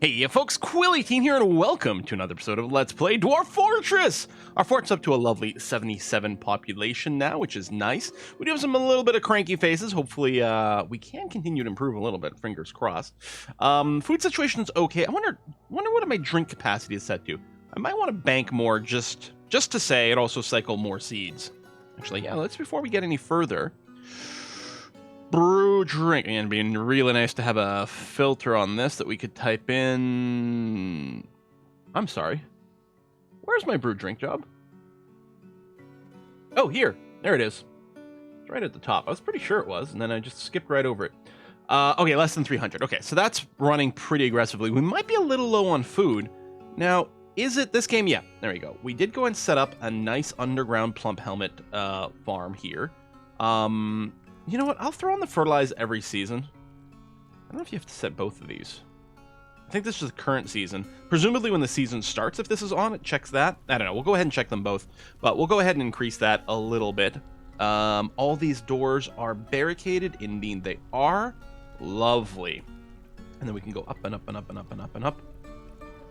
Hey you folks, Quilly18 here, and welcome to another episode of Let's Play Dwarf Fortress! Our fort's up to a lovely 77 population now, which is nice. We do have a little bit of cranky faces. Hopefully, we can continue to improve a little bit, fingers crossed. Food situation's okay. I wonder what my drink capacity is set to. I might want to bank more just to say, and also cycle more seeds. Actually, yeah, before we get any further. Brew drink, and it'd be really nice to have a filter on this that we could type in. I'm sorry, where's my brew drink job? Oh, here, there it is. It's right at the top. I was pretty sure it was, and then I just skipped right over it. Okay, less than 300. Okay, so that's running pretty aggressively. We might be a little low on food. Now, is it this game? Yeah, there we go. We did go and set up a nice underground plump helmet farm here. You know what? I'll throw on the fertilize every season. I don't know if you have to set both of these. I think this is the current season. Presumably when the season starts, if this is on, it checks that. I don't know. We'll go ahead and check them both. But we'll go ahead and increase that a little bit. All these doors are barricaded. Indeed, they are. Lovely. And then we can go up and up and up and up and up and up.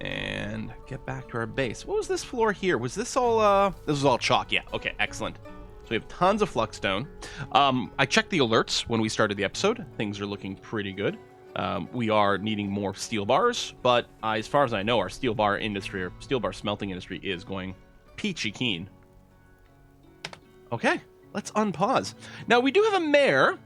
And get back to our base. What was this floor here? Was this all, this was all chalk. Yeah. Okay, excellent. We have tons of fluxstone. I checked the alerts when we started the episode. Things are looking pretty good. We are needing more steel bars, but as far as I know, our steel bar industry or steel bar smelting industry is going peachy keen. Okay, let's unpause. Now we do have a mayor,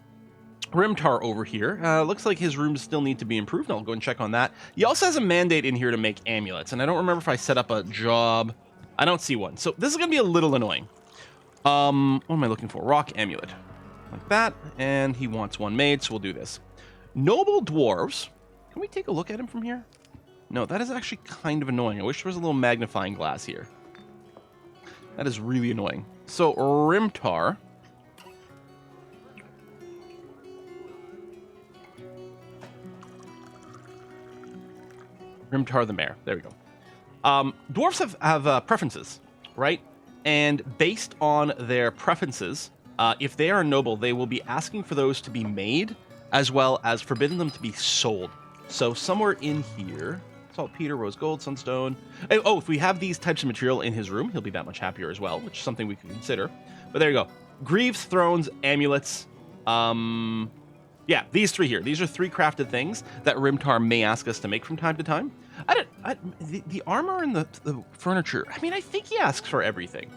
Rimtar, over here. Looks like his rooms still need to be improved. I'll go and check on that. He also has a mandate in here to make amulets, and I don't remember if I set up a job. I don't see one, so this is gonna be a little annoying. What am I looking for? Rock amulet. Like that. And he wants one made, so we'll do this. Noble dwarves. Can we take a look at him from here? No, that is actually kind of annoying. I wish there was a little magnifying glass here. That is really annoying. So, Rimtar. Rimtar the mayor. There we go. Dwarves have preferences, right? And based on their preferences, if they are noble, they will be asking for those to be made, as well as forbidden them to be sold. So somewhere in here, saltpeter, rose gold, sunstone. Oh, if we have these types of material in his room, he'll be that much happier as well, which is something we can consider. But there you go. Greaves, thrones, amulets. Yeah, these three here. These are three crafted things that Rimtar may ask us to make from time to time. The armor and the furniture, I mean, I think he asks for everything.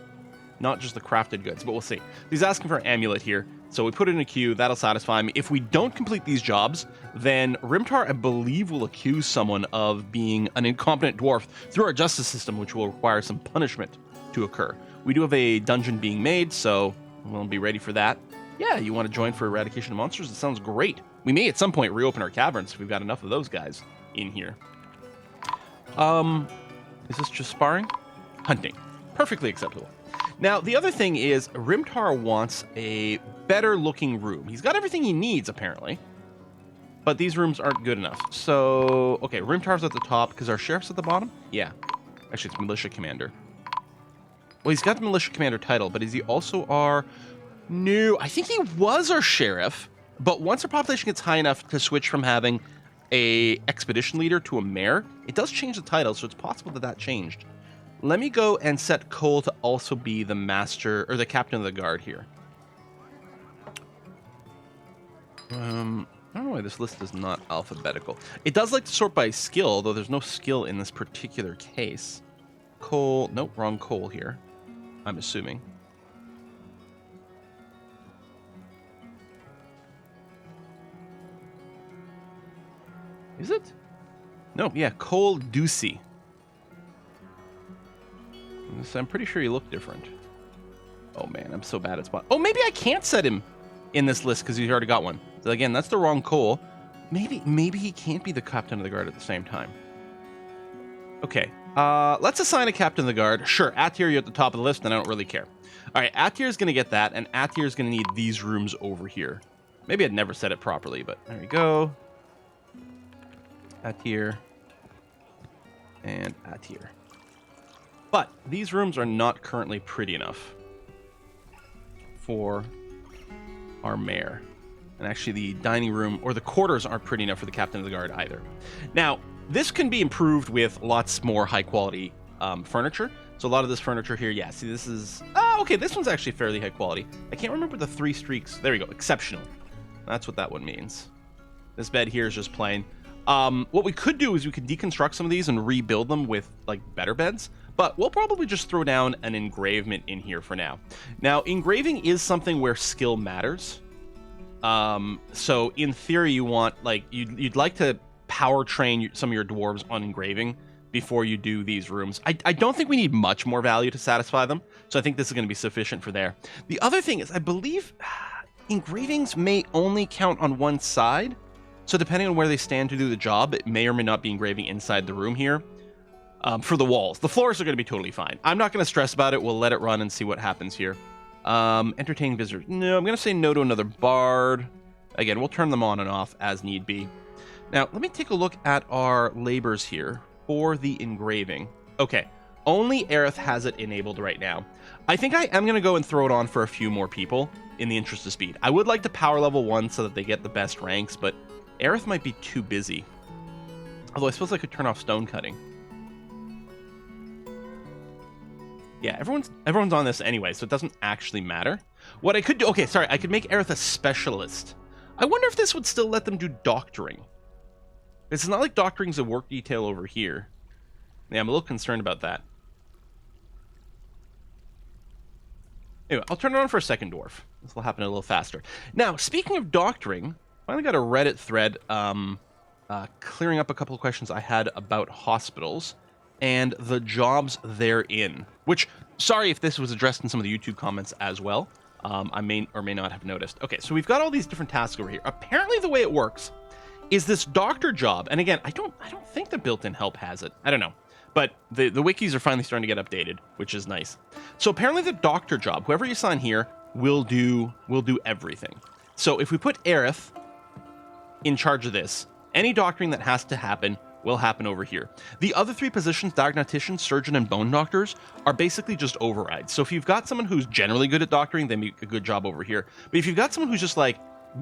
Not just the crafted goods, but we'll see. He's asking for an amulet here, so we put it in a queue. That'll satisfy me. If we don't complete these jobs, then Rimtar, I believe, will accuse someone of being an incompetent dwarf through our justice system, which will require some punishment to occur. We do have a dungeon being made, so we'll be ready for that. Yeah, you want to join for eradication of monsters? It sounds great. We may at some point reopen our caverns if we've got enough of those guys in here. Is this just sparring? Hunting. Perfectly acceptable. Now, the other thing is Rimtar wants a better looking room. He's got everything he needs, apparently. But these rooms aren't good enough. So, okay, Rimtar's at the top because our sheriff's at the bottom? Yeah. Actually, it's militia commander. Well, he's got the militia commander title, but is he also our... No, I think he was our sheriff. But once our population gets high enough to switch from having a expedition leader to a mayor, it does change the title, so it's possible that that changed. Let me go and set Cole to also be the master or the captain of the guard here. I don't know why this list is not alphabetical. It does like to sort by skill, though there's no skill in this particular case. Cole, nope, wrong Cole here, I'm assuming. Is it? No, yeah, Cole Ducey. So I'm pretty sure he looked different. Oh man, I'm so bad at spot. Oh, maybe I can't set him in this list because he's already got one. So again, that's the wrong Cole. Maybe he can't be the captain of the guard at the same time. Okay, let's assign a captain of the guard. Sure, Atir, you're at the top of the list, and I don't really care. All right, Atir is going to get that, and Atir is going to need these rooms over here. Maybe I'd never set it properly, but there we go. Atir and Atir. But these rooms are not currently pretty enough for our mayor. And actually the dining room or the quarters aren't pretty enough for the captain of the guard either. Now, This can be improved with lots more high quality furniture. So a lot of this furniture here, yeah, see this is, oh, okay, this one's actually fairly high quality. I can't remember the 3 streaks. There we go, exceptional. That's what that one means. This bed here is just plain. What we could do is we could deconstruct some of these and rebuild them with like better beds, but we'll probably just throw down an engravement in here for now. Now, engraving is something where skill matters. So in theory, you want like, you'd like to power train some of your dwarves on engraving before you do these rooms. I don't think we need much more value to satisfy them, so I think this is going to be sufficient for there. The other thing is, I believe engravings may only count on one side, so depending on where they stand to do the job, it may or may not be engraving inside the room here. For the walls, the floors are going to be totally fine. I'm not going to stress about it. We'll let it run and see what happens here. Entertaining visitors. No, I'm going to say no to another bard. Again, we'll turn them on and off as need be. Now, let me take a look at our labors here for the engraving. Okay, only Aerith has it enabled right now. I think I am going to go and throw it on for a few more people in the interest of speed. I would like to power level 1 so that they get the best ranks, but Aerith might be too busy. Although I suppose I could turn off stone cutting. Yeah, everyone's on this anyway, so it doesn't actually matter. What I could do, okay, sorry, I could make Aerith a specialist. I wonder if this would still let them do doctoring. It's not like doctoring's a work detail over here. Yeah, I'm a little concerned about that. Anyway, I'll turn it on for a second, Dwarf. This will happen a little faster. Now, speaking of doctoring, finally got a Reddit thread clearing up a couple of questions I had about hospitals and the jobs they're in. Which, sorry if this was addressed in some of the YouTube comments as well. I may or may not have noticed. Okay, so we've got all these different tasks over here. Apparently the way it works is this doctor job, and again, I don't think the built-in help has it. I don't know. But the wikis are finally starting to get updated, which is nice. So apparently the doctor job, whoever you assign here, will do everything. So if we put Aerith in charge of this, any doctoring that has to happen will happen over here. The other 3 positions, diagnostician, surgeon, and bone doctors, are basically just overrides. So if you've got someone who's generally good at doctoring, they make a good job over here. But if you've got someone who's just like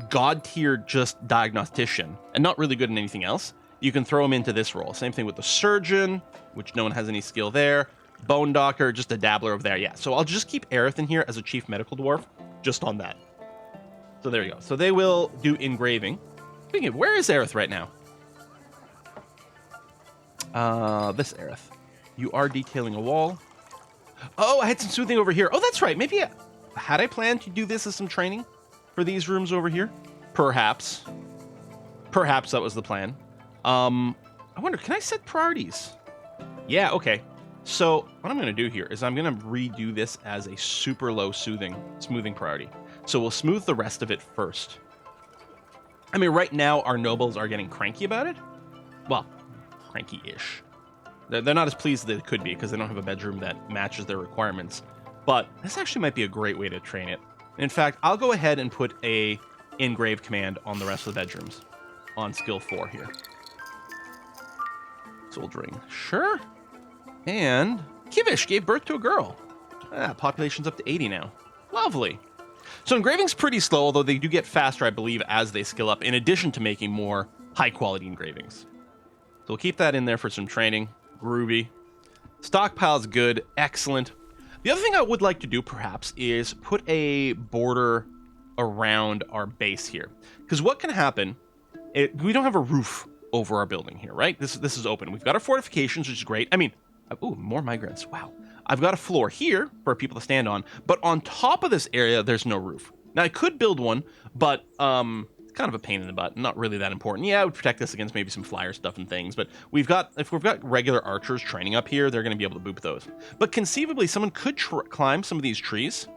god tier just diagnostician and not really good in anything else, you can throw them into this role. Same thing with the surgeon, which no one has any skill there. Bone doctor, just a dabbler over there. Yeah, so I'll just keep Aerith in here as a chief medical dwarf, just on that. So there you go. So they will do engraving. Speaking of, where is Aerith right now? This Aerith. You are detailing a wall. Oh, I had some smoothing over here. Oh, that's right. Maybe had I planned to do this as some training for these rooms over here? Perhaps. Perhaps that was the plan. I wonder, can I set priorities? Yeah, okay. So what I'm going to do here is I'm going to redo this as a super low smoothing priority. So we'll smooth the rest of it first. I mean, right now our nobles are getting cranky about it. Well, cranky-ish. They're not as pleased as they could be because they don't have a bedroom that matches their requirements. But this actually might be a great way to train it. In fact, I'll go ahead and put a engrave command on the rest of the bedrooms on skill 4 here. Soldiering. Sure. And Kivish gave birth to a girl. Population's up to 80 now. Lovely. So engraving's pretty slow, although they do get faster, I believe, as they skill up, in addition to making more high-quality engravings. So we'll keep that in there for some training. Groovy. Stockpile's good. Excellent. The other thing I would like to do, perhaps, is put a border around our base here. Because what can happen, we don't have a roof over our building here, right? This is open. We've got our fortifications, which is great. I mean, ooh, more migrants. Wow. I've got a floor here for people to stand on, but on top of this area, there's no roof. Now, I could build one, but it's kind of a pain in the butt. Not really that important. Yeah, it would protect us against maybe some flyer stuff and things, but if we've got regular archers training up here, they're going to be able to boop those. But conceivably, someone could climb some of these trees.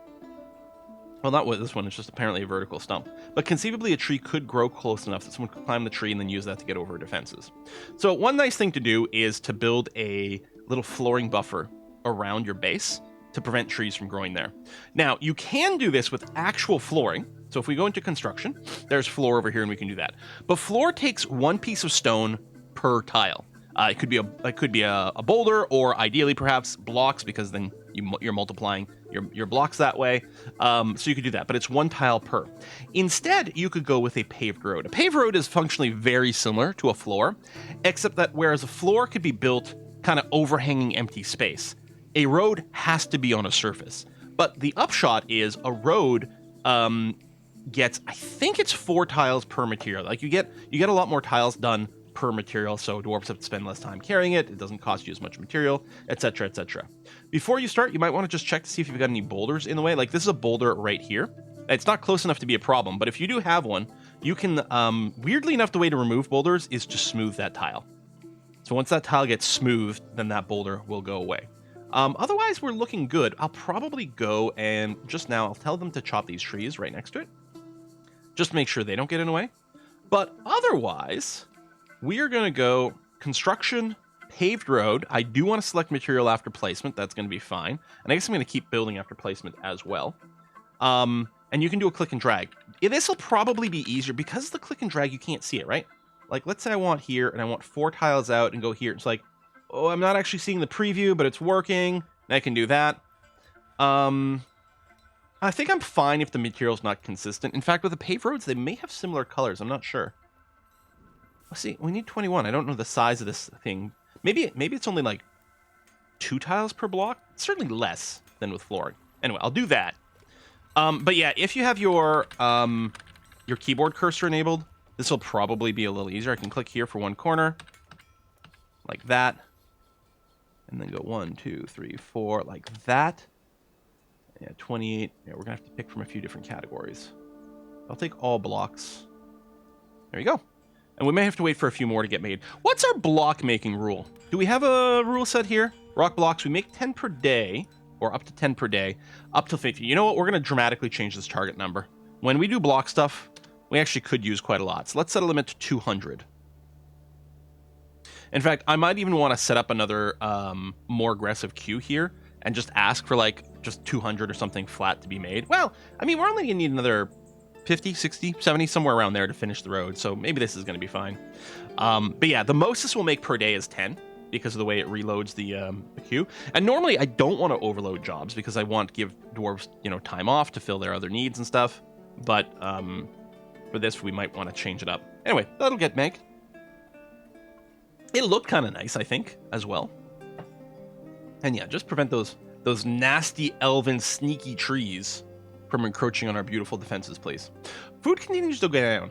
Well, not with this one. It's just apparently a vertical stump. But conceivably, a tree could grow close enough that someone could climb the tree and then use that to get over defenses. So one nice thing to do is to build a little flooring buffer around your base to prevent trees from growing there. Now, you can do this with actual flooring. So if we go into construction, there's floor over here and we can do that. But floor takes 1 piece of stone per tile. It could be a boulder, or ideally perhaps blocks, because then You're multiplying your blocks that way. So you could do that, but it's 1 tile per. Instead, you could go with a paved road. A paved road is functionally very similar to a floor, except that whereas a floor could be built kind of overhanging empty space, a road has to be on a surface. But the upshot is a road gets, I think it's 4 tiles per material. Like you get a lot more tiles done per material, so dwarves have to spend less time carrying it. It doesn't cost you as much material, etc., etc. Before you start, you might want to just check to see if you've got any boulders in the way. Like this is a boulder right here. It's not close enough to be a problem, but if you do have one, you can, weirdly enough, the way to remove boulders is just smooth that tile. So once that tile gets smoothed, then that boulder will go away. Otherwise, we're looking good. I'll probably go and just now I'll tell them to chop these trees right next to it, just to make sure they don't get in the way. But otherwise, we are going to go construction, paved road. I do want to select material after placement. That's going to be fine. And I guess I'm going to keep building after placement as well. And you can do a click and drag. This will probably be easier because the click and drag, you can't see it, right? Like, let's say I want here and I want 4 tiles out and go here. It's like, oh, I'm not actually seeing the preview, but it's working. And I can do that. I think I'm fine if the material's not consistent. In fact, with the paved roads, they may have similar colors. I'm not sure. Let's see. We need 21. I don't know the size of this thing. Maybe it's only like 2 tiles per block. It's certainly less than with flooring. Anyway, I'll do that. But yeah, if you have your keyboard cursor enabled, this will probably be a little easier. I can click here for one corner, like that, and then go 1, 2, 3, 4, like that. Yeah, 28. Yeah, we're gonna have to pick from a few different categories. I'll take all blocks. There you go. And we may have to wait for a few more to get made. What's our block making rule? Do we have a rule set here? Rock blocks, we make 10 per day, or up to 10 per day, up to 50. You know what? We're going to dramatically change this target number. When we do block stuff, we actually could use quite a lot. So let's set a limit to 200. In fact, I might even want to set up another more aggressive queue here and just ask for like just 200 or something flat to be made. Well, I mean, we're only going to need another 50, 60, 70, somewhere around there to finish the road. So maybe this is going to be fine. But yeah, the most this will make per day is 10 because of the way it reloads the queue. And normally I don't want to overload jobs because I want to give dwarves, time off to fill their other needs and stuff. But for this, we might want to change it up. Anyway, that'll get made. It'll look kind of nice, I think, as well. And yeah, just prevent those nasty, elven, sneaky trees from encroaching on our beautiful defenses, please. Food continues to go down.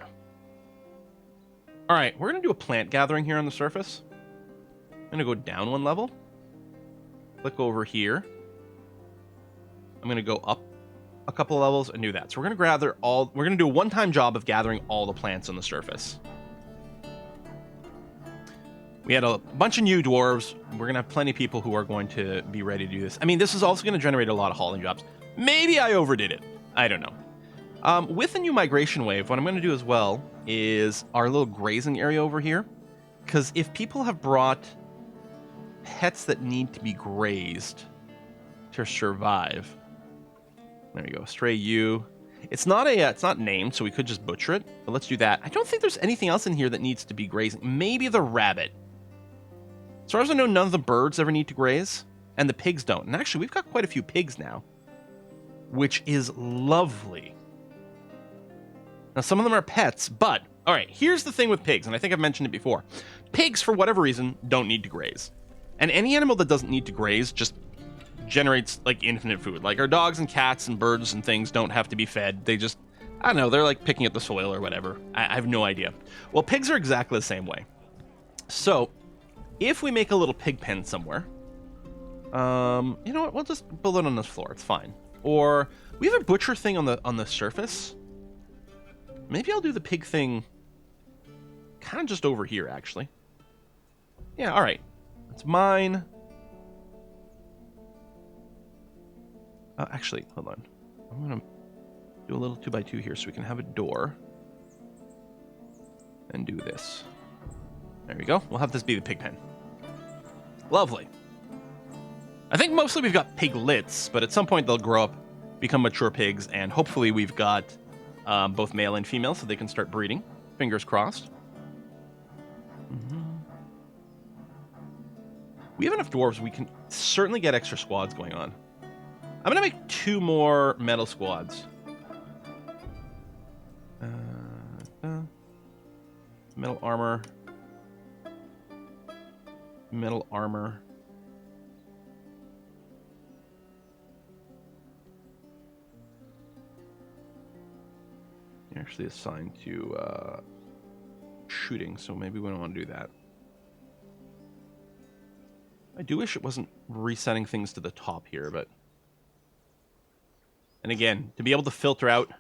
All right, we're going to do a plant gathering here on the surface. I'm going to go down 1 level. Click over here. I'm going to go up a couple of levels and do that. So we're going to gather all... We're going to do a one-time job of gathering all the plants on the surface. We had a bunch of new dwarves. We're going to have plenty of people who are going to be ready to do this. I mean, this is also going to generate a lot of hauling jobs. Maybe I overdid it. I don't know. With the new migration wave, what I'm going to do as well is our little grazing area over here. Because if people have brought pets that need to be grazed to survive... There you go, stray ewe. It's not named, so we could just butcher it. But let's do that. I don't think there's anything else in here that needs to be grazing. Maybe the rabbit. As far as I know, none of the birds ever need to graze. And the pigs don't. And actually, we've got quite a few pigs now. Which is lovely. Now, some of them are pets, but... Alright, here's the thing with pigs, and I think I've mentioned it before. Pigs, for whatever reason, don't need to graze. And any animal that doesn't need to graze just generates, like, infinite food. Like, our dogs and cats and birds and things don't have to be fed. They just... I don't know, they're, like, picking at the soil or whatever. I have no idea. Well, pigs are exactly the same way. So, if we make a little pig pen somewhere... you know what? We'll just build it on this floor. It's fine. Or we have a butcher thing on the surface. Maybe I'll do the pig thing kind of just over here, actually. Yeah, all right. It's mine. Actually, hold on. I'm going to do a little 2x2 here so we can have a door. And do this. There we go. We'll have this be the pig pen. Lovely. I think mostly we've got piglets, but at some point they'll grow up, become mature pigs, and hopefully we've got both male and female so they can start breeding. Fingers crossed. Mm-hmm. We have enough dwarves. We can certainly get extra squads going on. I'm gonna make 2 more metal squads. Metal armor. Metal armor. You're actually assigned to shooting, so maybe we don't want to do that. I do wish it wasn't resetting things to the top here, but... And again, to be able to filter out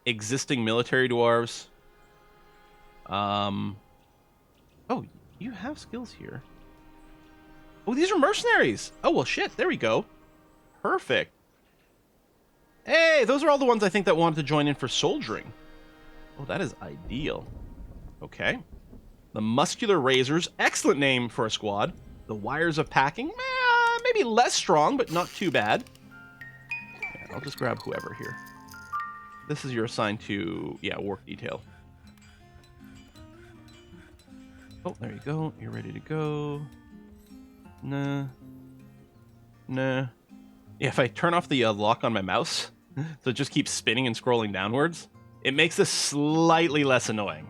existing military dwarves... Oh, you have skills here. Oh, these are mercenaries! Oh, well, shit, there we go. Perfect. Hey, those are all the ones I think that wanted to join in for soldiering. Oh, that is ideal. Okay. The Muscular Razors, excellent name for a squad. The Wires of Packing, maybe less strong, but not too bad. Yeah, I'll just grab whoever here. This is your assigned to, yeah, work detail. Oh, there you go. You're ready to go. Nah. Nah. Yeah, if I turn off the lock on my mouse, so it just keeps spinning and scrolling downwards, it makes this slightly less annoying.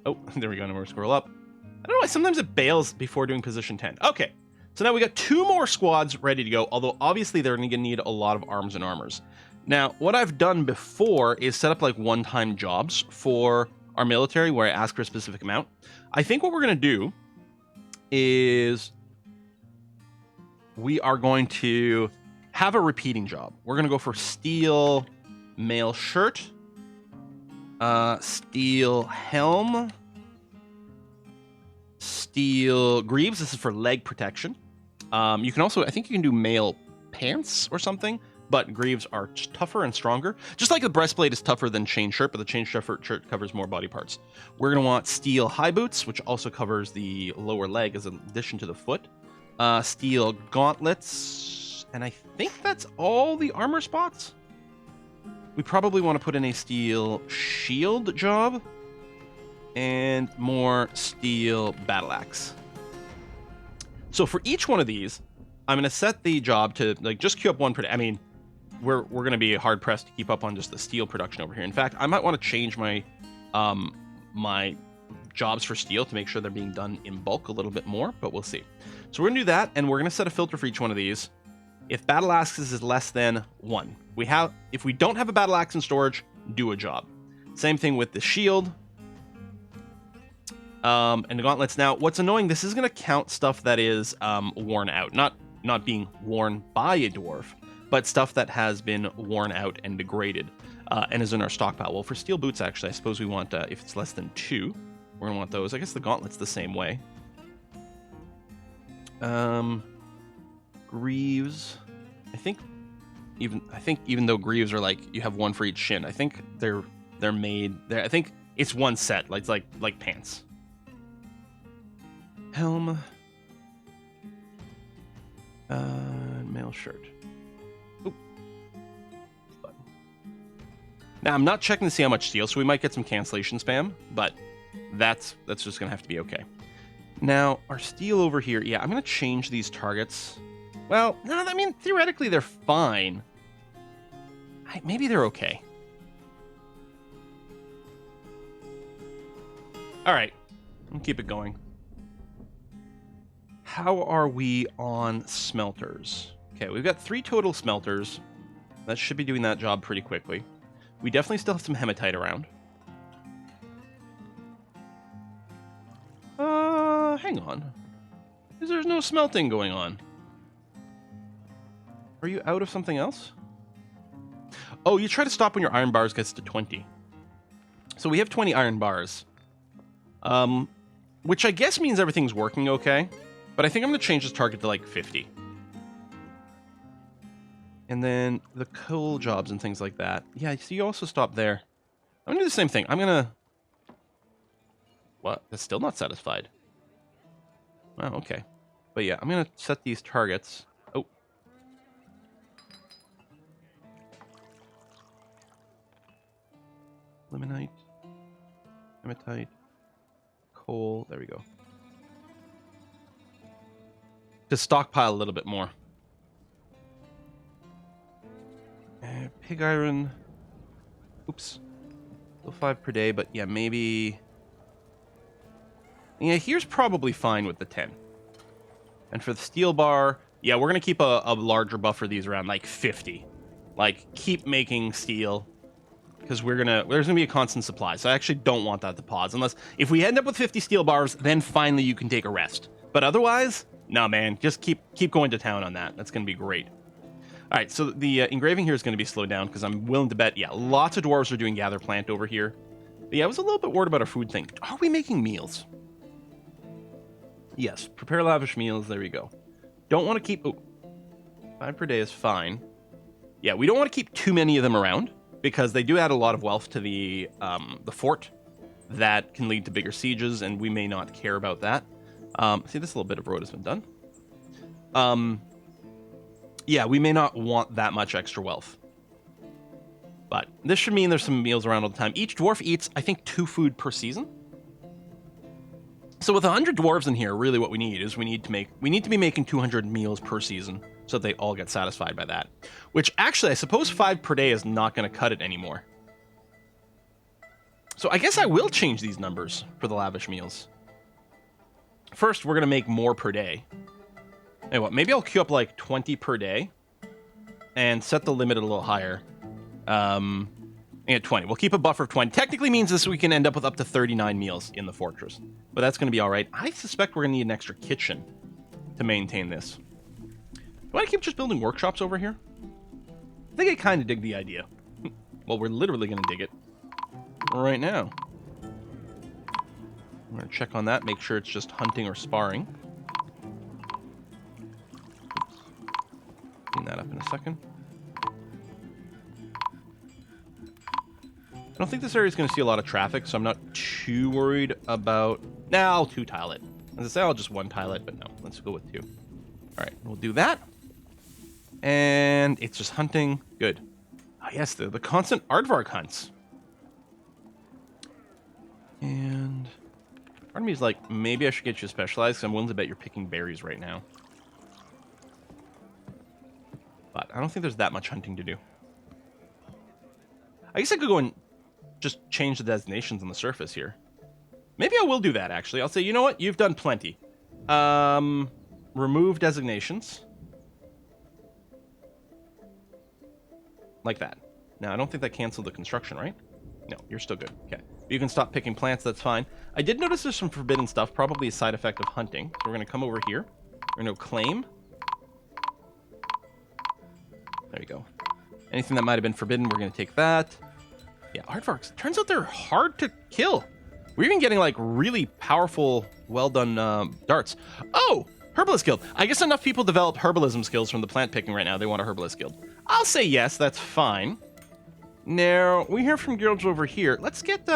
Oh, there we go. Now we're scroll up. I don't know why sometimes it bails before doing position 10. Okay, so now we got 2 more squads ready to go, although obviously they're going to need a lot of arms and armors. Now, what I've done before is set up like one-time jobs for our military where I ask for a specific amount. I think what we're going to do is we are going to have a repeating job. We're going to go for steel mail shirt, steel helm, steel greaves. This is for leg protection. You can also, I think you can do mail pants or something, but greaves are tougher and stronger. Just like the breastplate is tougher than chain shirt, but the chain shirt covers more body parts. We're going to want steel high boots, which also covers the lower leg as an addition to the foot. Steel gauntlets, and I think that's all the armor spots. We probably want to put in a steel shield job and more steel battle axe. So for each one of these, I'm going to set the job to like just queue up one. I mean, we're going to be hard pressed to keep up on just the steel production over here. In fact, I might want to change my my jobs for steel to make sure they're being done in bulk a little bit more, but we'll see. So we're going to do that, and we're going to set a filter for each one of these. If battle axes is less than 1, if we don't have a battle axe in storage, do a job. Same thing with the shield. And the gauntlets. Now, what's annoying, this is going to count stuff that is worn out. Not being worn by a dwarf, but stuff that has been worn out and degraded and is in our stockpile. Well, for steel boots, actually, I suppose we want, if it's less than 2, we're going to want those. I guess the gauntlets the same way. Greaves. I think even though greaves are like, you have one for each shin, I think they're made there. I think it's one set, like pants. Helm. Mail shirt. Oop. Button. Now I'm not checking to see how much steel, so we might get some cancellation spam, but that's just gonna have to be okay. Now our steel over here, yeah, I'm gonna change these targets. Well, no, I mean theoretically they're fine. Maybe they're okay. All right, I'll keep it going. How are we on smelters? Okay, we've got 3 total smelters. That should be doing that job pretty quickly. We definitely still have some hematite around. Hang on. There's no smelting going on. Are you out of something else? Oh, you try to stop when your iron bars gets to 20. So we have 20 iron bars. Which I guess means everything's working okay. But I think I'm going to change this target to like 50. And then the coal jobs and things like that. Yeah, so you also stop there. I'm going to do the same thing. I'm going to... What? That's still not satisfied. Wow, okay. But yeah, I'm going to set these targets. Oh. Limonite. Hematite. Coal. There we go. To stockpile a little bit more. Pig iron. Oops. Still 5 per day, but yeah, maybe... Yeah, here's probably fine with the 10. And for the steel bar, yeah, we're going to keep a larger buffer of these around, like, 50. Like, keep making steel, because there's going to be a constant supply. So I actually don't want that to pause, unless, if we end up with 50 steel bars, then finally you can take a rest. But otherwise, no, man, just keep going to town on that. That's going to be great. All right, so the engraving here is going to be slowed down, because I'm willing to bet, yeah, lots of dwarves are doing gather plant over here. But yeah, I was a little bit worried about our food thing. Are we making meals? Yes, prepare lavish meals. There we go. Don't want to keep... Oh, 5 per day is fine. Yeah, we don't want to keep too many of them around, because they do add a lot of wealth to the fort. That can lead to bigger sieges, and we may not care about that. See, this little bit of road has been done. Yeah, we may not want that much extra wealth. But this should mean there's some meals around all the time. Each dwarf eats, I think, 2 food per season. So with 100 dwarves in here, really what we need is we need to be making 200 meals per season so that they all get satisfied by that. Which actually, I suppose 5 per day is not going to cut it anymore. So I guess I will change these numbers for the lavish meals. First, we're going to make more per day. Hey, what? Maybe I'll queue up like 20 per day and set the limit a little higher. At 20. We'll keep a buffer of 20. Technically means this we can end up with up to 39 meals in the fortress. But that's going to be all right. I suspect we're going to need an extra kitchen to maintain this. Do I keep just building workshops over here? I think I kind of dig the idea. Well, we're literally going to dig it right now. I'm going to check on that, make sure it's just hunting or sparring. Clean that up in a second. I don't think this area is going to see a lot of traffic, so I'm not too worried about... Nah, I'll 2-tile it. As I say, I'll just 1-tile it, but no, let's go with 2. All right, we'll do that. And it's just hunting. Good. Oh, yes, the constant aardvark hunts. And part of me is like, maybe I should get you specialized, because I'm willing to bet you're picking berries right now. But I don't think there's that much hunting to do. I guess I could go and just change the designations on the surface here. Maybe I will do that, actually. I'll say, you know what? You've done plenty. Remove designations. Like that. Now, I don't think that canceled the construction, right? No, you're still good. Okay. You can stop picking plants, that's fine. I did notice there's some forbidden stuff, probably a side effect of hunting. So we're going to come over here. We're going to claim. There you go. Anything that might have been forbidden, we're going to take that. Yeah, aardvarks. Turns out they're hard to kill. We're even getting, like, really powerful, well-done darts. Oh! Herbalist Guild. I guess enough people develop herbalism skills from the plant picking right now. They want a Herbalist Guild. I'll say yes, that's fine. Now, we hear from guilds over here. Let's get,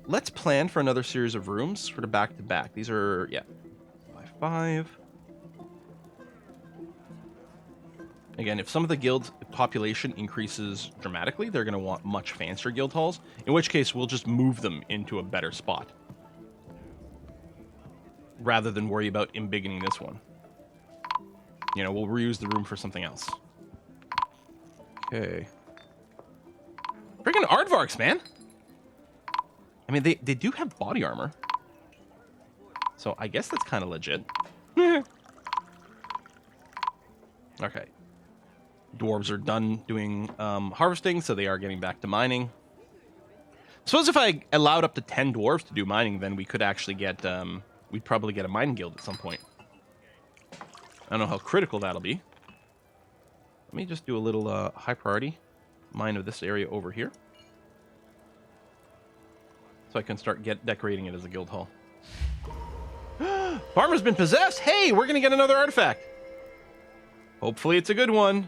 let's plan for another series of rooms for the back-to-back. These are, yeah, 5. Again, if some of the guild population increases dramatically, they're going to want much fancier guild halls, in which case we'll just move them into a better spot, rather than worry about embiggening this one. You know, we'll reuse the room for something else. Okay. Freaking aardvarks, man! I mean, they do have body armor, so I guess that's kind of legit. Okay. Dwarves are done doing harvesting, so they are getting back to mining. Suppose if I allowed up to 10 dwarves to do mining, then we could actually get, we'd probably get a mining guild at some point. I don't know how critical that'll be. Let me just do a little high priority mine of this area over here, so I can start decorating it as a guild hall. Farmer's been possessed! Hey, we're gonna get another artifact! Hopefully it's a good one.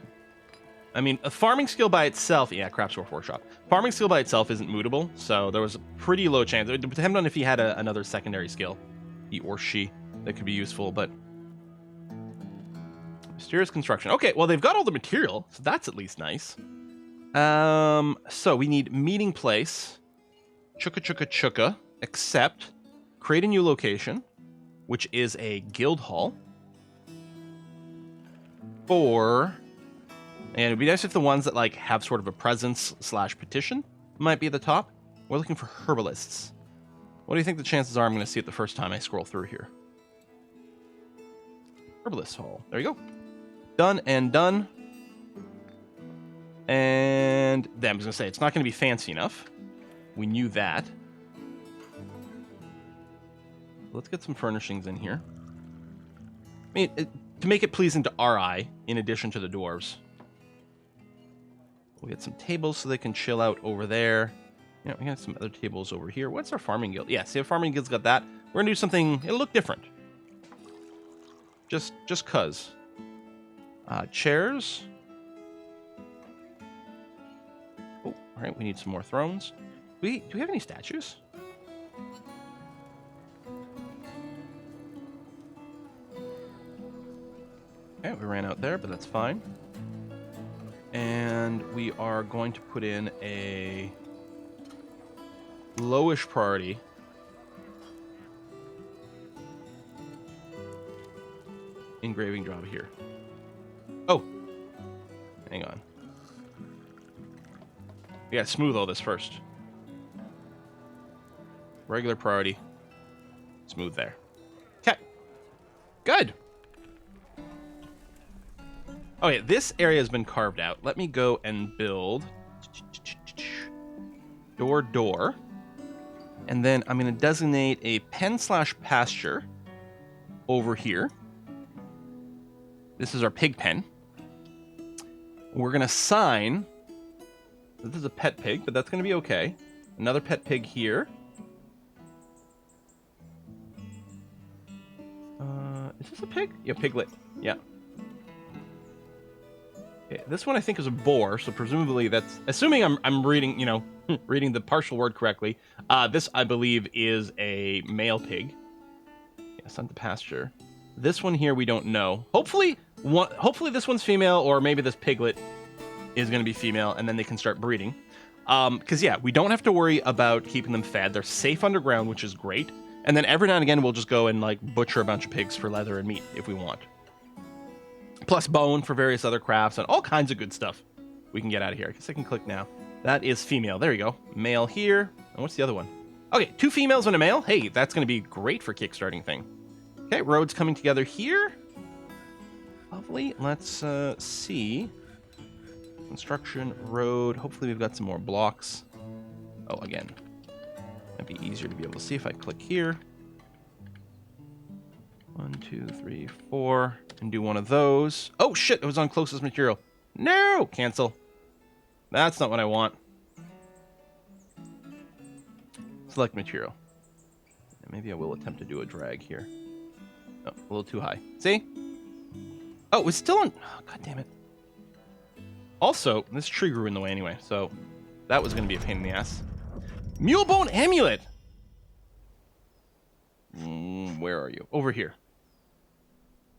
I mean, a farming skill by itself... Yeah, Craftsworth Workshop. Farming skill by itself isn't mutable, so there was a pretty low chance. It would depend on if he had another secondary skill. He or she. That could be useful, but... Mysterious construction. Okay, well, they've got all the material, so that's at least nice. So we need meeting place. Chukka chukka chukka. Except, create a new location, which is a guild hall. For And it'd be nice if the ones that like have sort of a presence / petition might be at the top. We're looking for herbalists. What do you think the chances are I'm going to see it the first time I scroll through here? Herbalist Hall. There you go. Done and done. And then I was going to say, it's not going to be fancy enough. We knew that. Let's get some furnishings in here. I mean, to make it pleasing to our eye, in addition to the dwarves. We'll get some tables so they can chill out over there. Yeah, we got some other tables over here. What's our farming guild? Yeah, see, our farming guild's got that. We're going to do something, it'll look different. Just cuz. Chairs. Oh, all right, we need some more thrones. Do we have any statues? Okay, we ran out there, but that's fine. And we are going to put in a lowish priority. Engraving job here. Oh, hang on. We gotta smooth all this first. Regular priority. Smooth there. Okay. Good. Oh yeah, this area has been carved out. Let me go and build door. And then I'm going to designate a pen / pasture over here. This is our pig pen. We're going to sign. This is a pet pig, but that's going to be okay. Another pet pig here. Is this a pig? Yeah, piglet. Yeah. Okay, this one I think is a boar, so presumably that's... Assuming I'm reading, you know, reading the partial word correctly. This, I believe, is a male pig. Yeah, sent to pasture. This one here we don't know. Hopefully this one's female, or maybe this piglet is going to be female, and then they can start breeding. Because, yeah, we don't have to worry about keeping them fed. They're safe underground, which is great. And then every now and again, we'll just go and, like, butcher a bunch of pigs for leather and meat if we want. Plus bone for various other crafts and all kinds of good stuff we can get out of here. I guess I can click now. That is female. There you go. Male here. And what's the other one? Okay, 2 females and a male. Hey, that's going to be great for kickstarting thing. Okay, roads coming together here. Lovely. Let's see. Construction, road. Hopefully we've got some more blocks. Oh, again. It'd be easier to be able to see if I click here. 1, 2, 3, 4. And do one of those. Oh, shit. It was on closest material. No! Cancel. That's not what I want. Select material. Maybe I will attempt to do a drag here. Oh, a little too high. See? Oh, it was still on... Oh, God damn it. Also, this tree grew in the way anyway, so that was going to be a pain in the ass. Mulebone amulet! Where are you? Over here.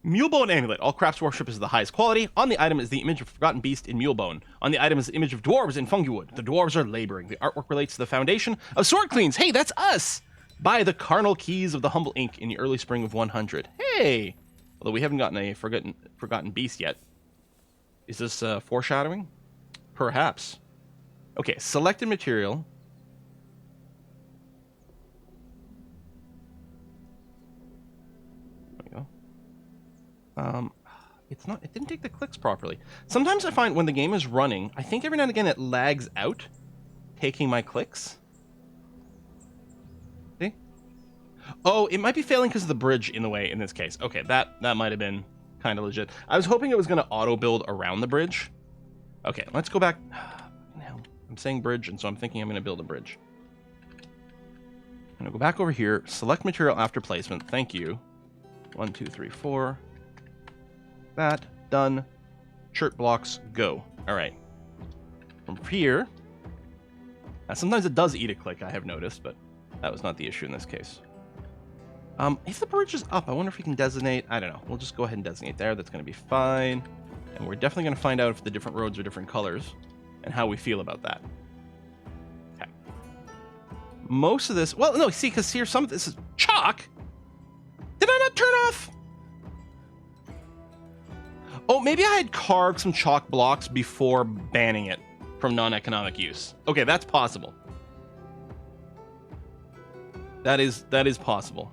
Mulebone amulet. All crafts worship is the highest quality. On the item is the image of forgotten beast in mulebone. On the item is the image of dwarves in fungiwood. The dwarves are laboring. The artwork relates to the foundation of sword cleans. Hey, that's us! By the carnal keys of the humble ink in the early spring of 100. Hey! Although we haven't gotten a forgotten beast yet. Is this foreshadowing? Perhaps. Okay, selected material. It didn't take the clicks properly. Sometimes I find when the game is running, I think every now and again it lags out, taking my clicks. See? Oh, it might be failing because of the bridge in the way in this case. Okay, that might have been kind of legit. I was hoping it was going to auto-build around the bridge. Okay, let's go back. Now, I'm saying bridge, and so I'm thinking I'm going to build a bridge. I'm going to go back over here, select material after placement. Thank you. 1, 2, 3, 4. That, done. Shirt blocks, go. All right. From here, sometimes it does eat a click, I have noticed, but that was not the issue in this case. If the bridge is up, I wonder if we can designate. I don't know. We'll just go ahead and designate there. That's going to be fine. And we're definitely going to find out if the different roads are different colors and how we feel about that. Okay. Most of this, well, no, see, because here some of this is chalk. Did I not turn off? Oh, maybe I had carved some chalk blocks before banning it from non-economic use. Okay, that's possible. That is possible.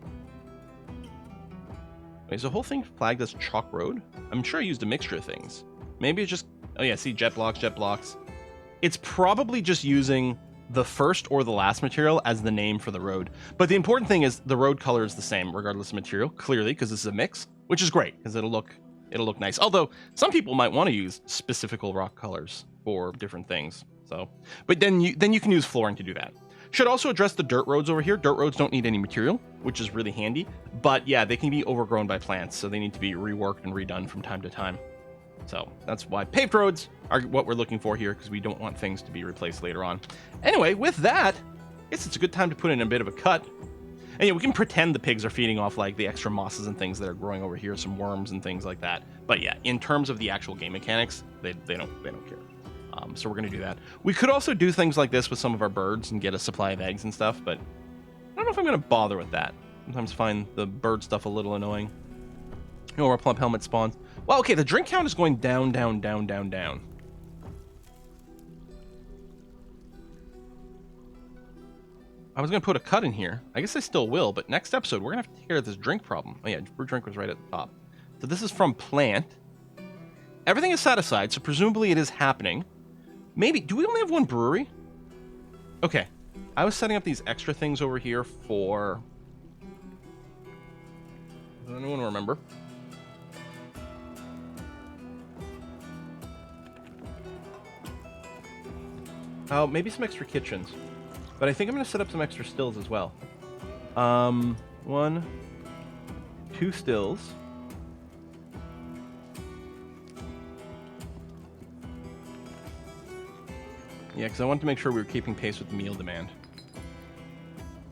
Wait, is the whole thing flagged as chalk road? I'm sure I used a mixture of things. Maybe it's just... Oh yeah, see, jet blocks, jet blocks. It's probably just using the first or the last material as the name for the road. But the important thing is the road color is the same regardless of material, clearly, because this is a mix, which is great because it'll look nice. Although some people might want to use specific rock colors for different things. So, but then you can use flooring to do that. Should also address the dirt roads over here. Dirt roads don't need any material, which is really handy. But yeah, they can be overgrown by plants, so they need to be reworked and redone from time to time. So that's why paved roads are what we're looking for here, because we don't want things to be replaced later on. Anyway, with that, I guess it's a good time to put in a bit of a cut. And yeah, we can pretend the pigs are feeding off like the extra mosses and things that are growing over here, some worms and things like that. But yeah, in terms of the actual game mechanics, they don't care. So we're going to do that. We could also do things like this with some of our birds and get a supply of eggs and stuff, but I don't know if I'm going to bother with that. Sometimes find the bird stuff a little annoying. You know where plump helmet spawns. Well, okay, the drink count is going down, down, down, down, down. I was going to put a cut in here. I guess I still will, but next episode, we're going to have to take care of this drink problem. Oh yeah, brew drink was right at the top. So this is from plant. Everything is set aside, so presumably it is happening. Maybe, do we only have one brewery? Okay, I was setting up these extra things over here for... Does anyone remember? Oh, maybe some extra kitchens. But I think I'm going to set up some extra stills as well. 1, 2 stills. Yeah, because I wanted to make sure we were keeping pace with the meal demand.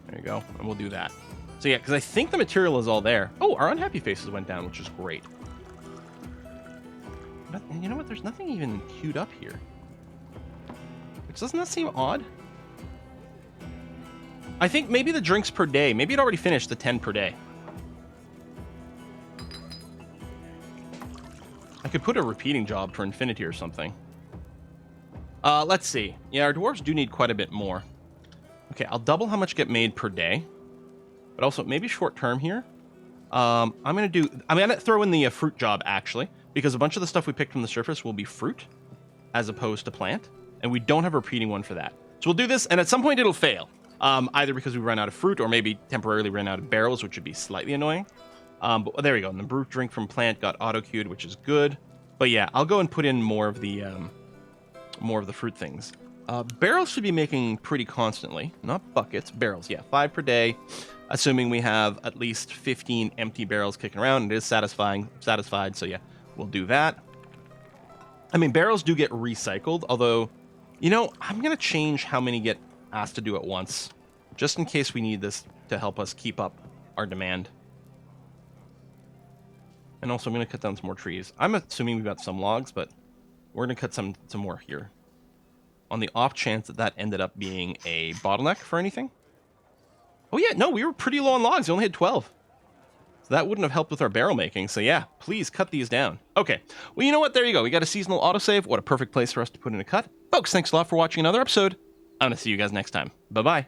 There you go, and we'll do that. So yeah, because I think the material is all there. Oh, our unhappy faces went down, which is great. But you know what? There's nothing even queued up here. Which doesn't that seem odd? I think maybe the drinks per day. Maybe it already finished the 10 per day. I could put a repeating job for infinity or something. Let's see. Yeah, our dwarves do need quite a bit more. Okay, I'll double how much get made per day. But also, maybe short term here. I'm gonna throw in the fruit job, actually. Because a bunch of the stuff we picked from the surface will be fruit. As opposed to plant. And we don't have a repeating one for that. So we'll do this, and at some point it'll fail. Either because we run out of fruit, or maybe temporarily ran out of barrels, which would be slightly annoying. But there we go. And the brew drink from plant got auto-queued, which is good. But yeah, I'll go and put in more of the fruit things. Barrels should be making pretty constantly. Not buckets, barrels. Yeah, 5 per day. Assuming we have at least 15 empty barrels kicking around. It is satisfied, so yeah, we'll do that. I mean, barrels do get recycled, although, you know, I'm going to change how many get asked to do at once, just in case we need this to help us keep up our demand. And also, I'm going to cut down some more trees. I'm assuming we've got some logs, but we're going to cut some more here. On the off chance that ended up being a bottleneck for anything. Oh yeah, no, we were pretty low on logs. We only had 12. So that wouldn't have helped with our barrel making. So yeah, please cut these down. Okay, well, you know what? There you go. We got a seasonal autosave. What a perfect place for us to put in a cut. Folks, thanks a lot for watching another episode. I'm going to see you guys next time. Bye-bye.